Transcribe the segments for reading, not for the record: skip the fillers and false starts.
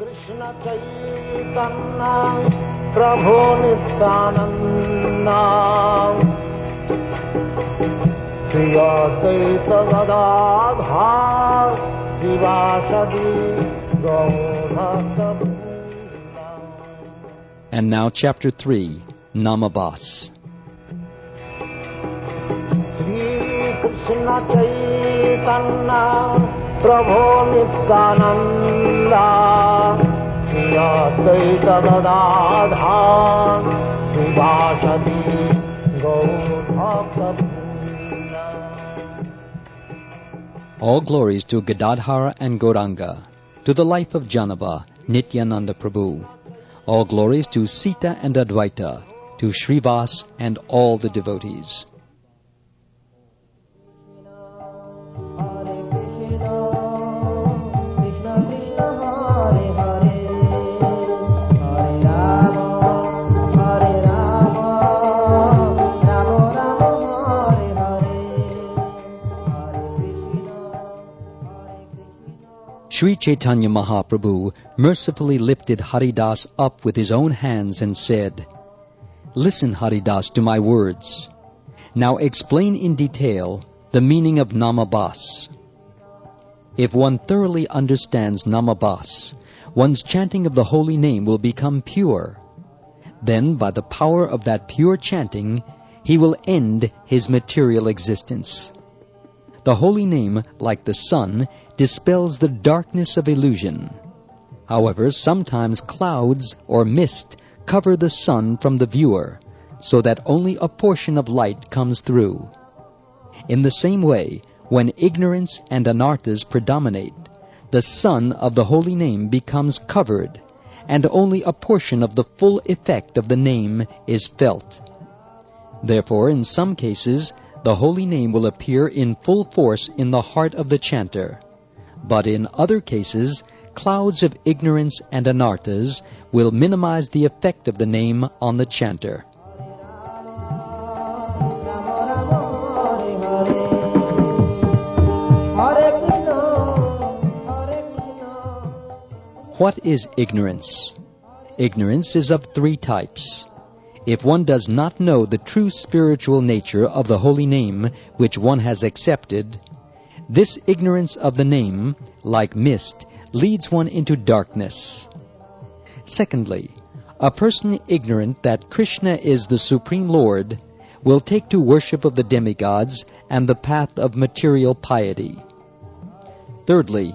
Krishna Chaitanya Prabhu Nityananda Shri Advaita Gadadhar Sivasadi Gaur. And now Chapter 3, Namabas. Shri Krishna Chaitanya Prabhu Nityananda Shri Advaita Gadadhar Sivasadi Gaur. All glories to Gadadhara and Gauranga, to the life of Janava, Nityananda Prabhu. All glories to Sita and Advaita, to Srivas and all the devotees. Sri Chaitanya Mahaprabhu mercifully lifted Haridas up with his own hands and said, "Listen, Haridas, to my words. Now explain in detail the meaning of Namabas. If one thoroughly understands Namabas, one's chanting of the holy name will become pure. Then, by the power of that pure chanting, he will end his material existence. The holy name, like the sun, dispels the darkness of illusion. However, sometimes clouds or mist cover the sun from the viewer, so that only a portion of light comes through. In the same way, when ignorance and anarthas predominate, the sun of the holy name becomes covered, and only a portion of the full effect of the name is felt. Therefore, in some cases, the holy name will appear in full force in the heart of the chanter, but in other cases, clouds of ignorance and anarthas will minimize the effect of the name on the chanter. What is ignorance? Ignorance is of three types. If one does not know the true spiritual nature of the holy name which one has accepted, this ignorance of the name, like mist, leads one into darkness. Secondly, a person ignorant that Krishna is the Supreme Lord will take to worship of the demigods and the path of material piety. Thirdly,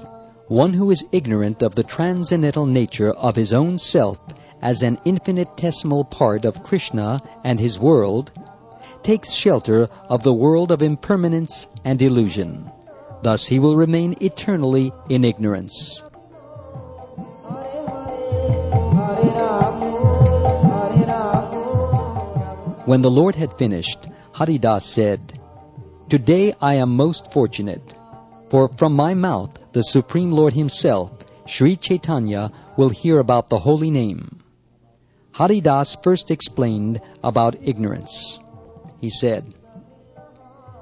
one who is ignorant of the transcendental nature of his own self as an infinitesimal part of Krishna and his world, takes shelter of the world of impermanence and illusion. Thus he will remain eternally in ignorance. When the Lord had finished, Haridas said, "Today I am most fortunate, for from my mouth the Supreme Lord himself, Sri Chaitanya, will hear about the holy name." Haridas first explained about ignorance. He said,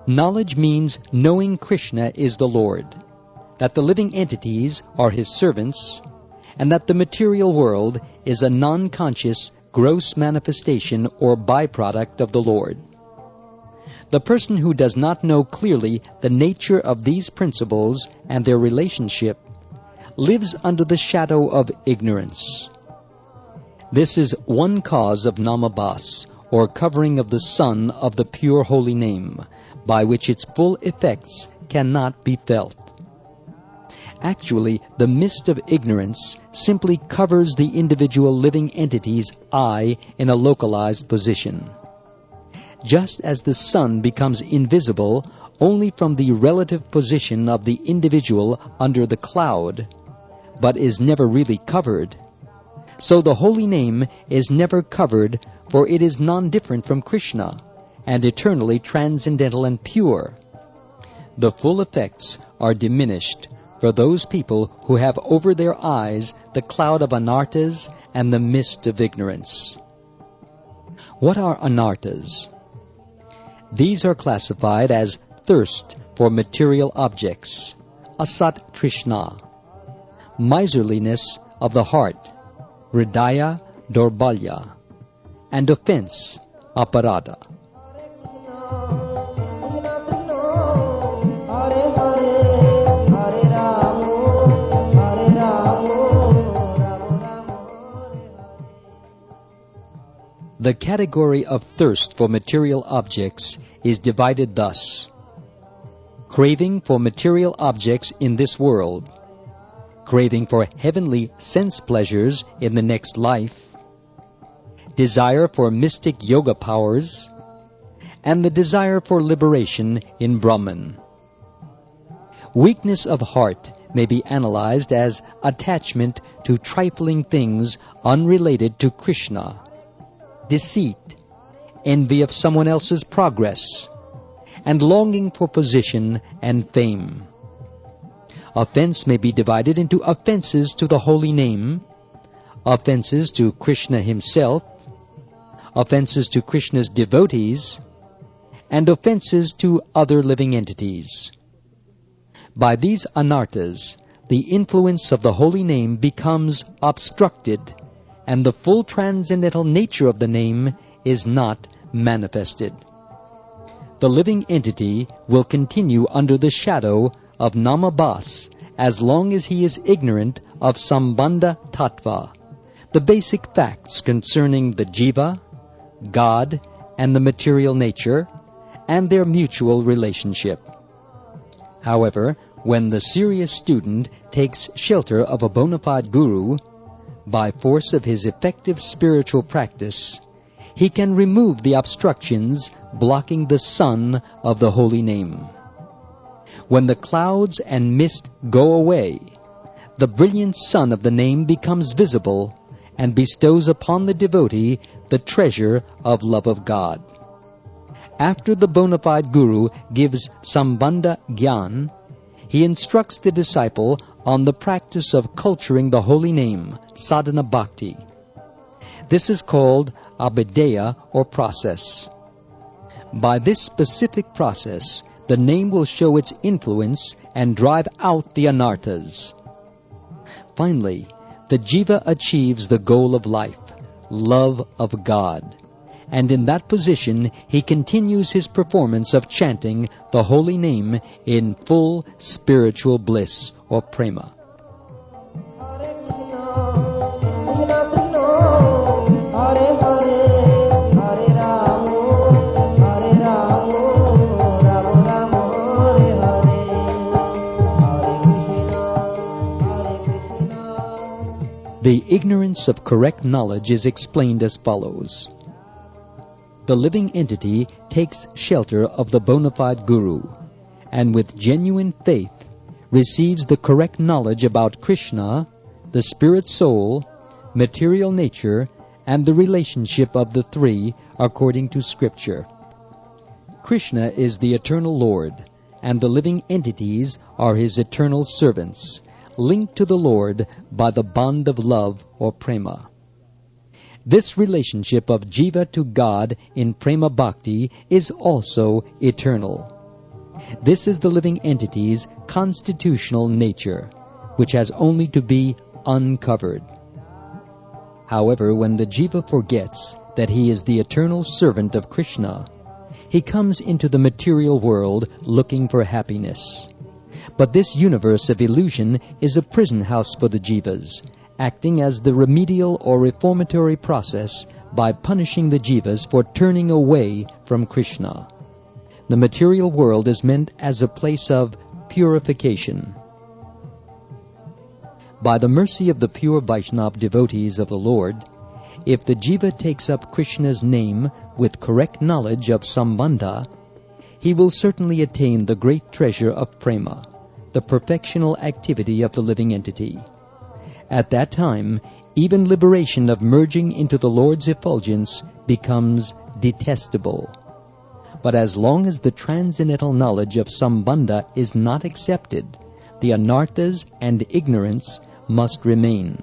"Knowledge means knowing Krishna is the Lord, that the living entities are his servants, and that the material world is a non-conscious, gross manifestation or byproduct of the Lord. The person who does not know clearly the nature of these principles and their relationship lives under the shadow of ignorance. This is one cause of Namabas, or covering of the sun of the pure holy name, by which its full effects cannot be felt. Actually, the mist of ignorance simply covers the individual living entity's eye in a localized position. Just as the sun becomes invisible only from the relative position of the individual under the cloud, but is never really covered, so the holy name is never covered, for it is non-different from Krishna, and eternally transcendental and pure. The full effects are diminished for those people who have over their eyes the cloud of anarthas and the mist of ignorance. What are anarthas? These are classified as thirst for material objects, asat trishna, miserliness of the heart, hridaya dorbalya, and offense, aparada. The category of thirst for material objects is divided thus: craving for material objects in this world, craving for heavenly sense pleasures in the next life, desire for mystic yoga powers, and the desire for liberation in Brahman. Weakness of heart may be analyzed as attachment to trifling things unrelated to Krishna, deceit, envy of someone else's progress, and longing for position and fame. Offense may be divided into offenses to the holy name, offenses to Krishna himself, offenses to Krishna's devotees, and offenses to other living entities. By these anarthas, the influence of the holy name becomes obstructed, and the full transcendental nature of the name is not manifested. The living entity will continue under the shadow of Namabhas as long as he is ignorant of Sambandha Tattva, the basic facts concerning the Jiva, God, and the material nature, and their mutual relationship. However, when the serious student takes shelter of a bona fide guru, by force of his effective spiritual practice, he can remove the obstructions blocking the sun of the holy name. When the clouds and mist go away, the brilliant sun of the name becomes visible and bestows upon the devotee the treasure of love of God. After the bona fide guru gives Sambandha Gyan, he instructs the disciple on the practice of culturing the holy name, sadhana bhakti. This is called abhideya or process. By this specific process, the name will show its influence and drive out the anarthas. Finally, the jiva achieves the goal of life, love of God, and in that position he continues his performance of chanting the holy name in full spiritual bliss or prema. The ignorance of correct knowledge is explained as follows. The living entity takes shelter of the bona fide guru, and with genuine faith receives the correct knowledge about Krishna, the spirit soul, material nature, and the relationship of the three according to Scripture. Krishna is the eternal Lord, and the living entities are his eternal servants, linked to the Lord by the bond of love or prema. This relationship of jiva to God in prema bhakti is also eternal. This is the living entity's constitutional nature, which has only to be uncovered. However, when the jiva forgets that he is the eternal servant of Krishna, he comes into the material world looking for happiness. But this universe of illusion is a prison house for the jivas, acting as the remedial or reformatory process by punishing the jivas for turning away from Krishna. The material world is meant as a place of purification. By the mercy of the pure Vaishnava devotees of the Lord, if the jiva takes up Krishna's name with correct knowledge of Sambandha, he will certainly attain the great treasure of prema, the perfectional activity of the living entity. At that time, even liberation of merging into the Lord's effulgence becomes detestable. But as long as the transcendental knowledge of Sambandha is not accepted, the anarthas and ignorance must remain,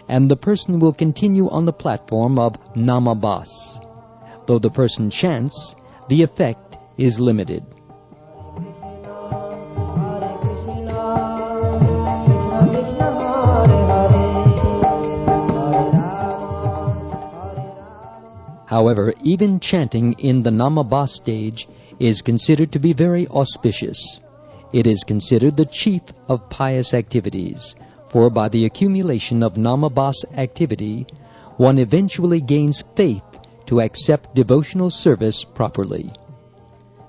and the person will continue on the platform of Namabhas. Though the person chants, the effect is limited. However, even chanting in the Namabas stage is considered to be very auspicious. It is considered the chief of pious activities, for by the accumulation of Namabas activity, one eventually gains faith to accept devotional service properly.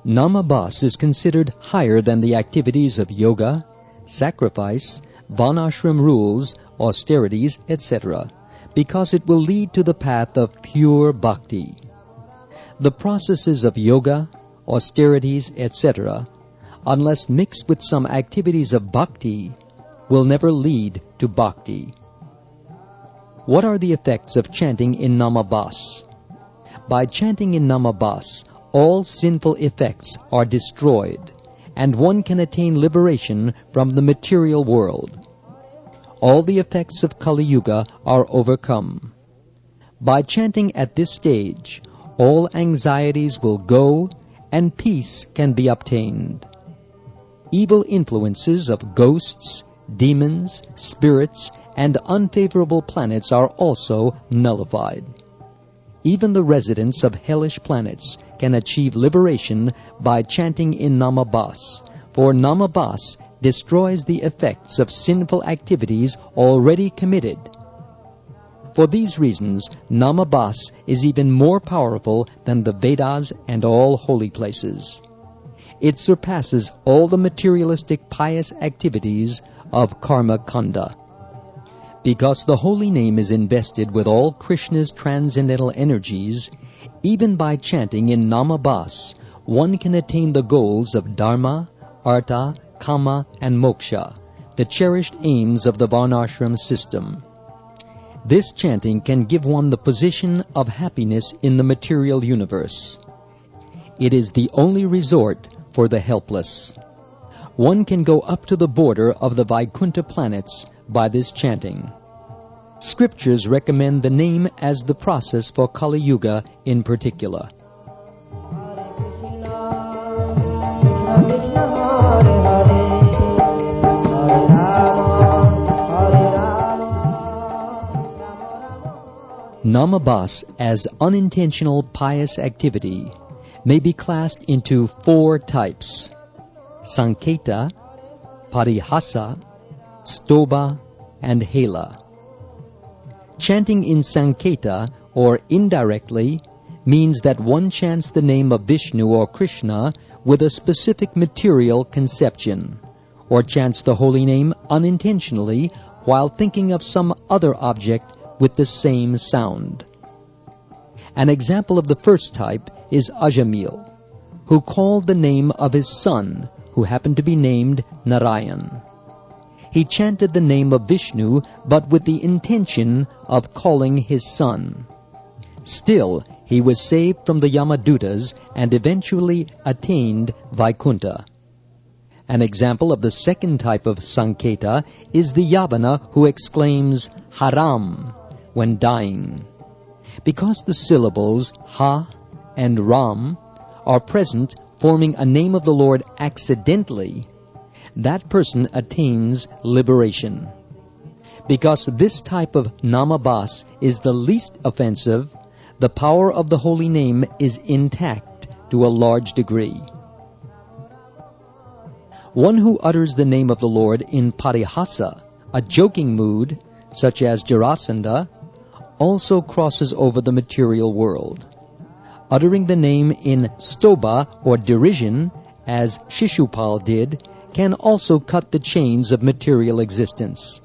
Namabas is considered higher than the activities of yoga, sacrifice, varnashram rules, austerities, etc., because it will lead to the path of pure bhakti. The processes of yoga, austerities, etc., unless mixed with some activities of bhakti, will never lead to bhakti. What are the effects of chanting in Namabas? By chanting in Namabas, all sinful effects are destroyed, and one can attain liberation from the material world. All the effects of Kali Yuga are overcome. By chanting at this stage, all anxieties will go and peace can be obtained. Evil influences of ghosts, demons, spirits, and unfavorable planets are also nullified. Even the residents of hellish planets can achieve liberation by chanting in Namabas, for Namabas destroys the effects of sinful activities already committed. For these reasons, Namabas is even more powerful than the Vedas and all holy places. It surpasses all the materialistic pious activities of Karma Kanda. Because the holy name is invested with all Krishna's transcendental energies, even by chanting in Namabas, one can attain the goals of Dharma, Artha, Kama, and Moksha, the cherished aims of the Varnashram system. This chanting can give one the position of happiness in the material universe. It is the only resort for the helpless. One can go up to the border of the Vaikuntha planets by this chanting. Scriptures recommend the name as the process for Kali Yuga in particular. Namabas as unintentional pious activity may be classed into 4 types: Sanketa, Parihasa, Stoba, and Hela. Chanting in Sanketa, or indirectly, means that one chants the name of Vishnu or Krishna with a specific material conception, or chants the holy name unintentionally while thinking of some other object with the same sound. An example of the first type is Ajamil, who called the name of his son, who happened to be named Narayan. He chanted the name of Vishnu, but with the intention of calling his son. Still, he was saved from the Yamadutas and eventually attained Vaikuntha. An example of the second type of Sanketa is the Yavana who exclaims Haram when dying. Because the syllables Ha and Ram are present, forming a name of the Lord accidentally, that person attains liberation. Because this type of Namabas is the least offensive, the power of the holy name is intact to a large degree. One who utters the name of the Lord in Parihasa, a joking mood, such as Jarasandha, also crosses over the material world. Uttering the name in Stoba, or derision, as Shishupal did, can also cut the chains of material existence.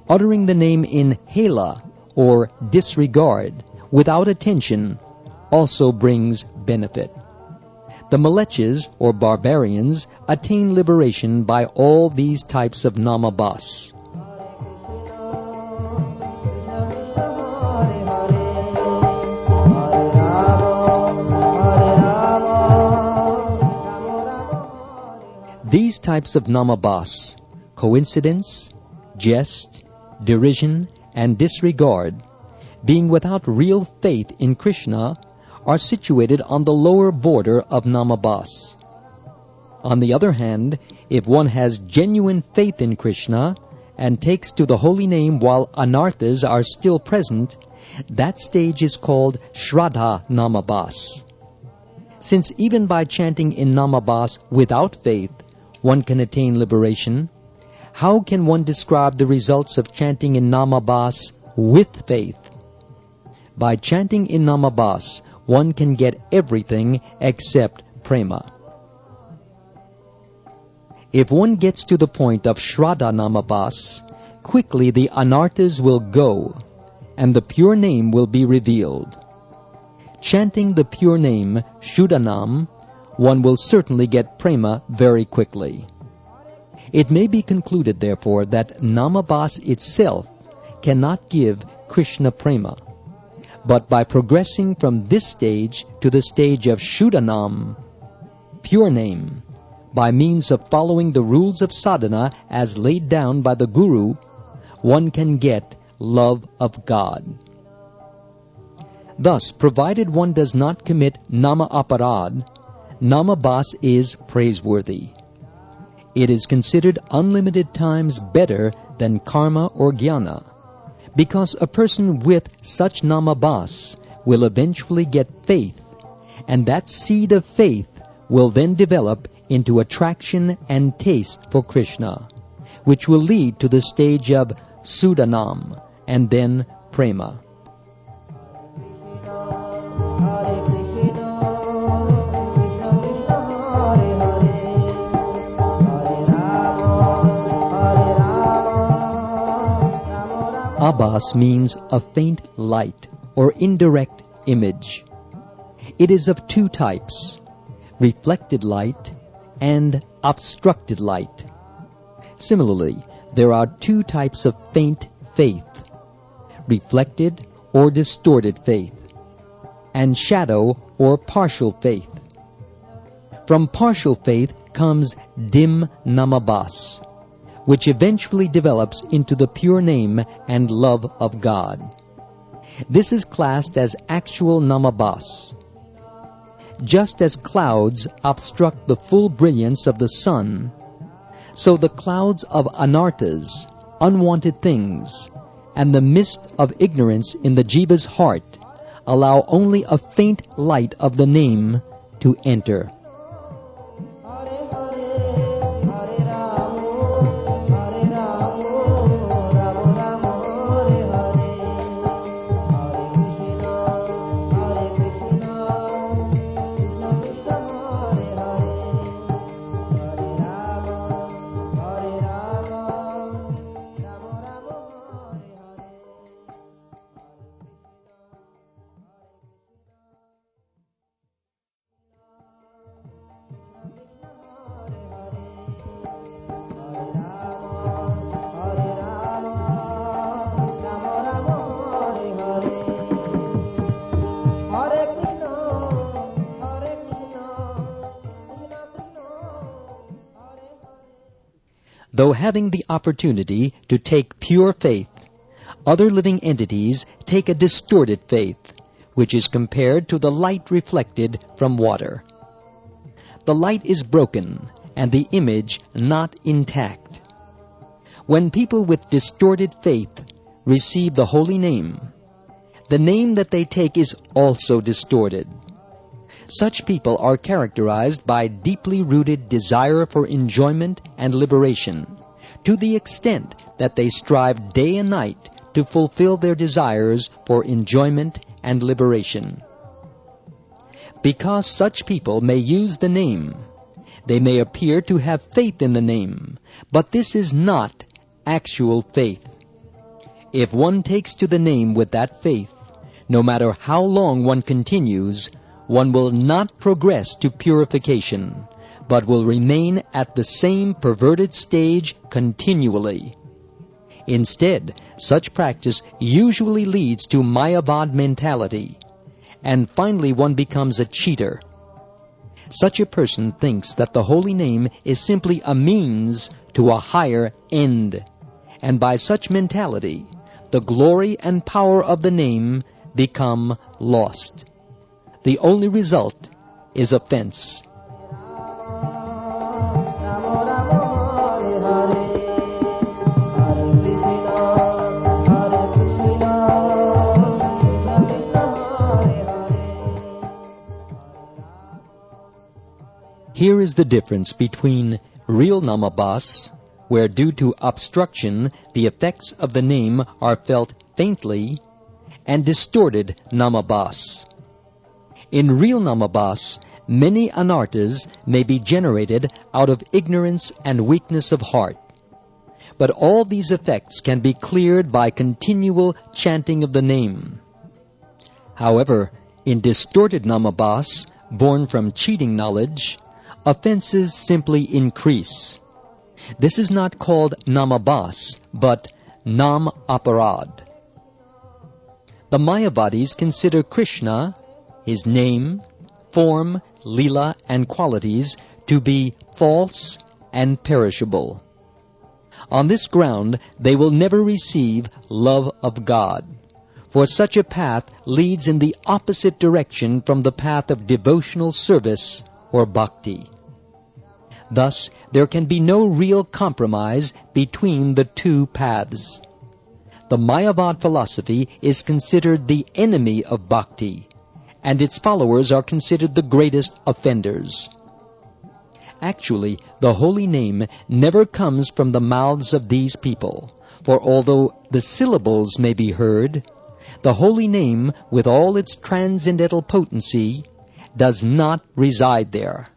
Uttering the name in Hela, or disregard, without attention, also brings benefit. The Maleches, or barbarians, attain liberation by all these types of Namabas. These types of Namabas, coincidence, jest, derision, and disregard, being without real faith in Krishna, are situated on the lower border of Namabas. On the other hand, if one has genuine faith in Krishna and takes to the holy name while anarthas are still present, that stage is called Shraddha Namabhas. Since even by chanting in Namabhas without faith, one can attain liberation, how can one describe the results of chanting in Namabhas with faith? By chanting in Namabhas, one can get everything except prema. If one gets to the point of Shraddha Namabhas, quickly the anarthas will go, and the pure name will be revealed. Chanting the pure name, Shuddhanam, one will certainly get prema very quickly. It may be concluded, therefore, that Namabhas itself cannot give Krishna prema. But by progressing from this stage to the stage of Shuddhanam, pure name, by means of following the rules of sadhana as laid down by the Guru, one can get love of God. Thus, provided one does not commit nama aparad, Namabhas is praiseworthy. It is considered unlimited times better than karma or jnana, because a person with such Namabhas will eventually get faith, and that seed of faith will then develop into attraction and taste for Krishna, which will lead to the stage of Shuddhanam and then prema. Abhas means a faint light or indirect image. It is of two types, reflected light and obstructed light. Similarly, there are two types of faint faith, reflected or distorted faith, and shadow or partial faith. From partial faith comes dim Namabhas, which eventually develops into the pure name and love of God. This is classed as actual Namabhas. Just as clouds obstruct the full brilliance of the sun, so the clouds of anarthas, unwanted things, and the mist of ignorance in the jiva's heart allow only a faint light of the name to enter. Though having the opportunity to take pure faith, other living entities take a distorted faith, which is compared to the light reflected from water. The light is broken, and the image not intact. When people with distorted faith receive the holy name, the name that they take is also distorted. Such people are characterized by deeply rooted desire for enjoyment and liberation, to the extent that they strive day and night to fulfill their desires for enjoyment and liberation. Because such people may use the name, they may appear to have faith in the name, but this is not actual faith. If one takes to the name with that faith, no matter how long one continues, one will not progress to purification, but will remain at the same perverted stage continually. Instead, such practice usually leads to Mayavad mentality, and finally one becomes a cheater. Such a person thinks that the holy name is simply a means to a higher end, and by such mentality, the glory and power of the name become lost. The only result is offense. Here is the difference between real Namabhas, where due to obstruction the effects of the name are felt faintly, and distorted Namabhas. In real Namabhas, many anarthas may be generated out of ignorance and weakness of heart. But all these effects can be cleared by continual chanting of the name. However, in distorted Namabhas, born from cheating knowledge, offenses simply increase. This is not called Namabhas, but Nam Aparad. The Mayavadis consider Krishna, his name, form, Leela, and qualities to be false and perishable. On this ground, they will never receive love of God, for such a path leads in the opposite direction from the path of devotional service or bhakti. Thus, there can be no real compromise between the two paths. The Mayavad philosophy is considered the enemy of bhakti, and its followers are considered the greatest offenders. Actually, the holy name never comes from the mouths of these people, for although the syllables may be heard, the holy name, with all its transcendental potency, does not reside there.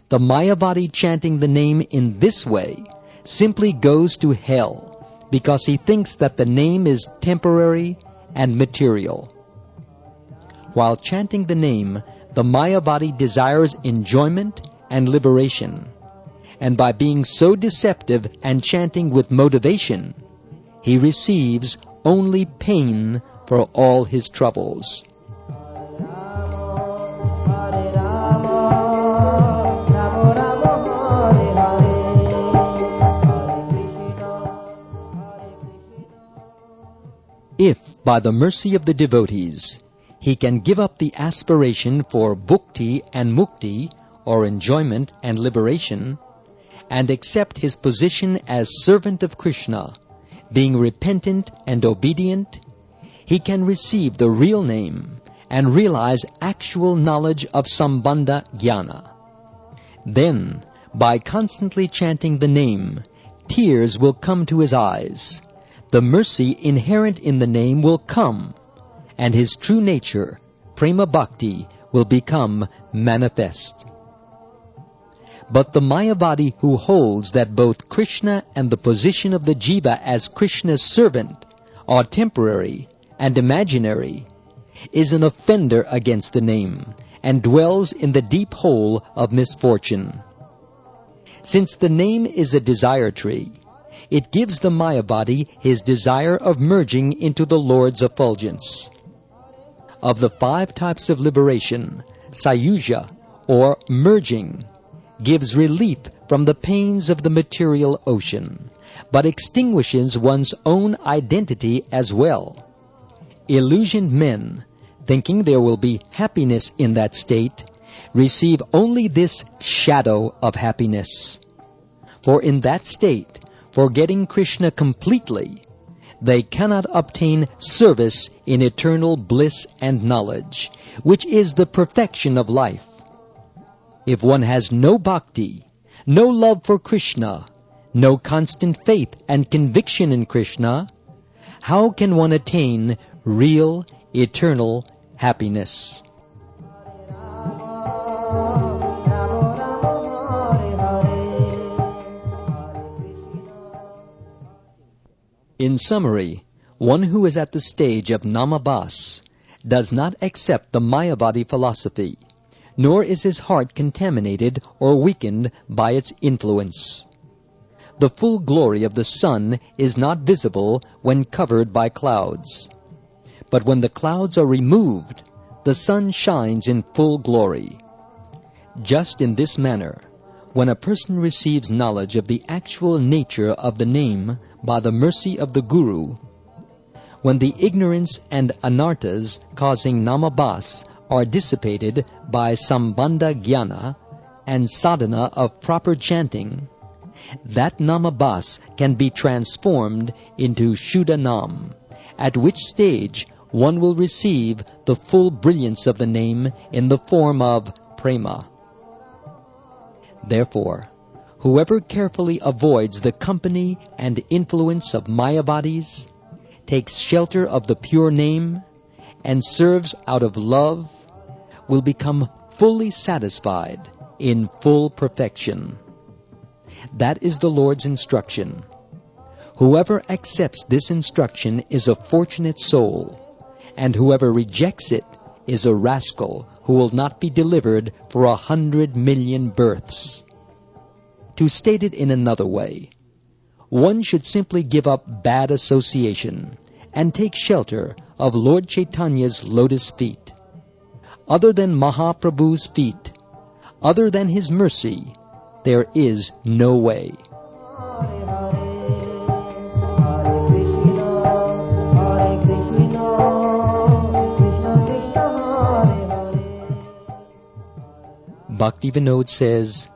The Mayavadi chanting the name in this way simply goes to hell, because he thinks that the name is temporary and material. While chanting the name, the Mayavadi desires enjoyment and liberation, and by being so deceptive and chanting with motivation, he receives only pain for all his troubles. If, by the mercy of the devotees, he can give up the aspiration for bhukti and mukti, or enjoyment and liberation, and accept his position as servant of Krishna, being repentant and obedient, he can receive the real name and realize actual knowledge of Sambandha Jnana. Then, by constantly chanting the name, tears will come to his eyes. The mercy inherent in the name will come, and his true nature, prema bhakti, will become manifest. But the Mayavadi who holds that both Krishna and the position of the jiva as Krishna's servant are temporary and imaginary is an offender against the name and dwells in the deep hole of misfortune. Since the name is a desire tree, it gives the Mayavadi his desire of merging into the Lord's effulgence. Of the 5 types of liberation, Sayuja, or merging, gives relief from the pains of the material ocean, but extinguishes one's own identity as well. Illusioned men, thinking there will be happiness in that state, receive only this shadow of happiness. For in that state, forgetting Krishna completely, they cannot obtain service in eternal bliss and knowledge, which is the perfection of life. If one has no bhakti, no love for Krishna, no constant faith and conviction in Krishna, how can one attain real, eternal happiness? In summary, one who is at the stage of Namabhas does not accept the Mayavadi philosophy, nor is his heart contaminated or weakened by its influence. The full glory of the sun is not visible when covered by clouds. But when the clouds are removed, the sun shines in full glory. Just in this manner, when a person receives knowledge of the actual nature of the name by the mercy of the Guru, when the ignorance and anarthas causing Namabhas are dissipated by Sambandha Jnana and sadhana of proper chanting, that Namabhas can be transformed into Shuddha Nam, at which stage one will receive the full brilliance of the name in the form of prema. Therefore, whoever carefully avoids the company and influence of Mayavadis, takes shelter of the pure name, and serves out of love, will become fully satisfied in full perfection. That is the Lord's instruction. Whoever accepts this instruction is a fortunate soul, and whoever rejects it is a rascal who will not be delivered for 100 million births. To state it in another way, one should simply give up bad association and take shelter of Lord Chaitanya's lotus feet. Other than Mahaprabhu's feet, other than his mercy, there is no way. Bhaktivinoda says,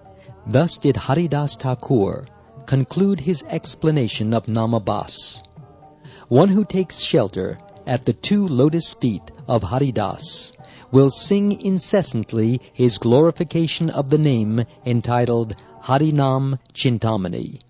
thus did Haridas Thakur conclude his explanation of Namabas. One who takes shelter at the 2 lotus feet of Haridas will sing incessantly his glorification of the name entitled Harinam Chintamani.